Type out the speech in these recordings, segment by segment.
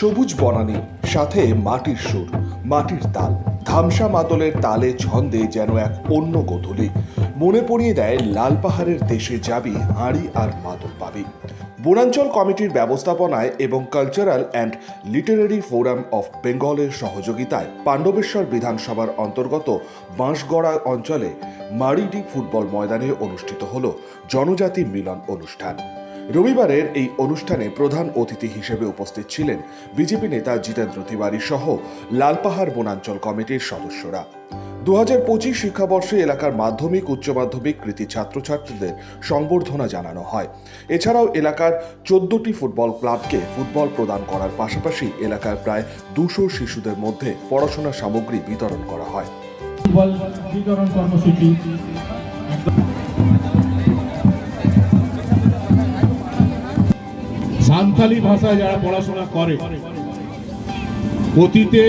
সবুজ বনানী, সাথে মাটির সুর, মাটির তাল, ধামসা মাদলের তালে ছন্দে যেন এক অন্য গোধূলি। মনে পড়িয়ে দেয় লাল পাহাড়ের দেশে যাবি, হাঁড়ি আর মাদল পাবি। বনাঞ্চল কমিটির ব্যবস্থাপনায় এবং cultural and literary forum of বেঙ্গলের সহযোগিতায় পাণ্ডবেশ্বর বিধানসভার অন্তর্গত বাঁশগড়া অঞ্চলে মারিডি ফুটবল ময়দানে অনুষ্ঠিত হল জনজাতি মিলন অনুষ্ঠান। রবিবারের এই অনুষ্ঠানে প্রধান অতিথি হিসেবে উপস্থিত ছিলেন বিজেপি নেতা জিতেন্দ্র তিওয়ারি সহ লালপাহাড় বনাঞ্চল কমিটির সদস্যরা। 2025 শিক্ষাবর্ষে এলাকার মাধ্যমিক উচ্চ মাধ্যমিক কৃতী ছাত্রছাত্রীদের সংবর্ধনা জানানো হয়। এছাড়াও এলাকার 14টি ফুটবল ক্লাবকে ফুটবল প্রদান করার পাশাপাশি এলাকার প্রায় 200 শিশুদের মধ্যে পড়াশোনা সামগ্রী বিতরণ করা হয়। ফুটবল বিতরণ কর্মসূচি সান্তালি ভাষায় যারা পড়াশোনা করে, অতীতে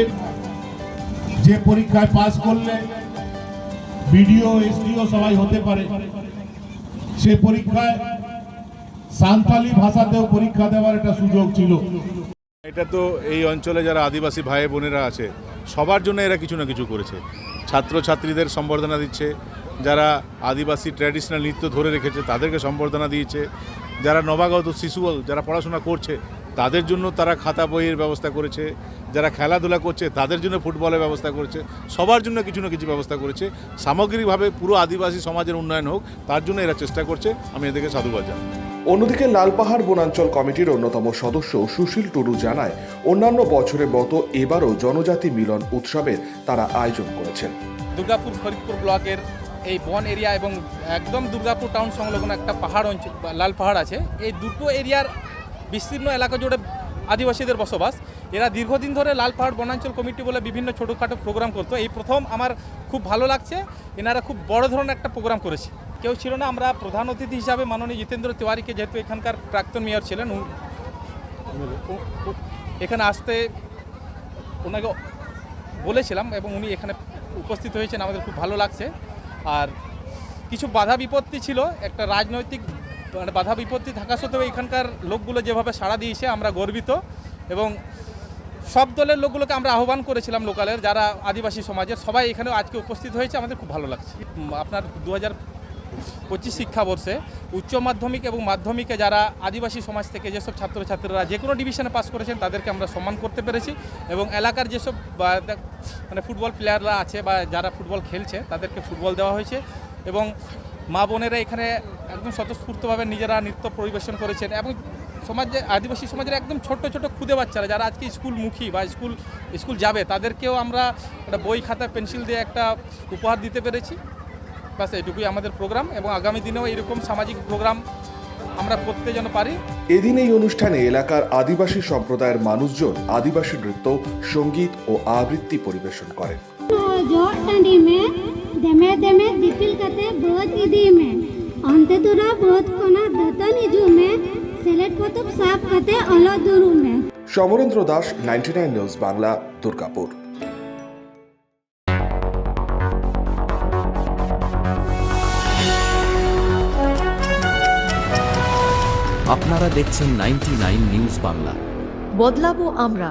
যে পরীক্ষায় পাস করলে বিডিও এসডিও সবাই হতে পারে, সে পরীক্ষায় সান্তালি ভাষাতেও পরীক্ষা দেওয়ার একটা সুযোগ ছিল। এটা তো এই অঞ্চলে যারা আদিবাসী ভাই বোনেরা আছে সবার জন্য এরা কিছু না কিছু করেছে। ছাত্রছাত্রীদের সম্বর্ধনা দিচ্ছে, যারা আদিবাসী ট্র্যাডিশনাল নৃত্য ধরে রেখেছে তাদেরকে সম্বর্ধনা দিয়েছে, যারা নবাগত শিশু যারা পড়াশোনা করছে তাদের জন্য তারা খাতা বইয়ের ব্যবস্থা করেছে, যারা খেলাধুলা করছে তাদের জন্য ফুটবলের ব্যবস্থা করেছে, সবার জন্য কিছু না কিছু ব্যবস্থা করেছে। সামগ্রিকভাবে পুরো আদিবাসী সমাজের উন্নয়ন হোক তার জন্য এরা চেষ্টা করছে, আমি এদেরকে সাধুবাদ জানাই। অন্যদিকে লালপাহাড় বনাঞ্চল কমিটির অন্যতম সদস্য সুশীল টুডু জানায়, অন্যান্য বছরের মতো এবারও জনজাতি মিলন উৎসবের তারা আয়োজন করেছেন। দুর্গাপুর ফরিদপুর ব্লকের এই বন এরিয়া এবং একদম দুর্গাপুর টাউন সংলগ্ন একটা পাহাড় অঞ্চল লাল পাহাড় আছে। এই দুটো এরিয়ার বিস্তীর্ণ এলাকা জুড়ে আদিবাসীদের বসবাস। এরা দীর্ঘদিন ধরে লাল পাহাড় বনাঞ্চল কমিটি বলে বিভিন্ন ছোটোখাটো প্রোগ্রাম করতো। এই প্রথম আমার খুব ভালো লাগছে, এনারা খুব বড় ধরনের একটা প্রোগ্রাম করেছে। কেউ ছিল না, আমরা প্রধান অতিথি হিসাবে মাননীয় জিতেন্দ্র তিওয়ারিকে, যেহেতু এখানকার প্রাক্তন মেয়র ছিলেন, এখানে আসতে ওনাকে বলেছিলাম এবং উনি এখানে উপস্থিত হয়েছেন, আমাদের খুব ভালো লাগছে। আর কিছু বাধা বিপত্তি ছিল, একটা রাজনৈতিক বাধা বিপত্তি থাকা সত্ত্বেও এখানকার লোকগুলো যেভাবে সাড়া দিয়েছে আমরা গর্বিত। এবং সব দলের লোকগুলোকে আমরা আহ্বান করেছিলাম, লোকালের যারা আদিবাসী সমাজের সবাই এখানে আজকে উপস্থিত হয়েছে, আমাদের খুব ভালো লাগছে। আপনার 2025 শিক্ষাবর্ষে উচ্চ মাধ্যমিক এবং মাধ্যমিকে যারা আদিবাসী সমাজ থেকে যেসব ছাত্রছাত্রীরা যে কোনো ডিভিশনে পাস করেছেন তাদেরকে আমরা সম্মান করতে পেরেছি। এবং এলাকার যেসব মানে ফুটবল প্লেয়াররা আছে বা যারা ফুটবল খেলছে তাদেরকে ফুটবল দেওয়া হয়েছে। এবং মা বোনেরা এখানে একদম স্বতঃস্ফূর্তভাবে নিজেরা নৃত্য পরিবেশন করেছেন। এবং সমাজে আদিবাসী সমাজের একদম ছোট ছোট খুদে বাচ্চারা যারা আজকে স্কুলমুখী বা স্কুল যাবে তাদেরকেও আমরা একটা বই খাতা পেন্সিল দিয়ে একটা উপহার দিতে পেরেছি। বাস এইটুকুই আমাদের প্রোগ্রাম, এবং আগামী দিনেও এরকম সামাজিক প্রোগ্রাম আমরা করতে যেন পারি। এদিন এই অনুষ্ঠানে এলাকার আদিবাসী সম্প্রদায়ের মানুষজন আদিবাসী নৃত্য, সঙ্গীত ও আবৃত্তি পরিবেশন করেন। সমরেন্দ্র দাস, 99 নিউজ বাংলা, দুর্গাপুর। আপনারা দেখছেন 99 নিউজ বাংলা। বদলাবো আমরা।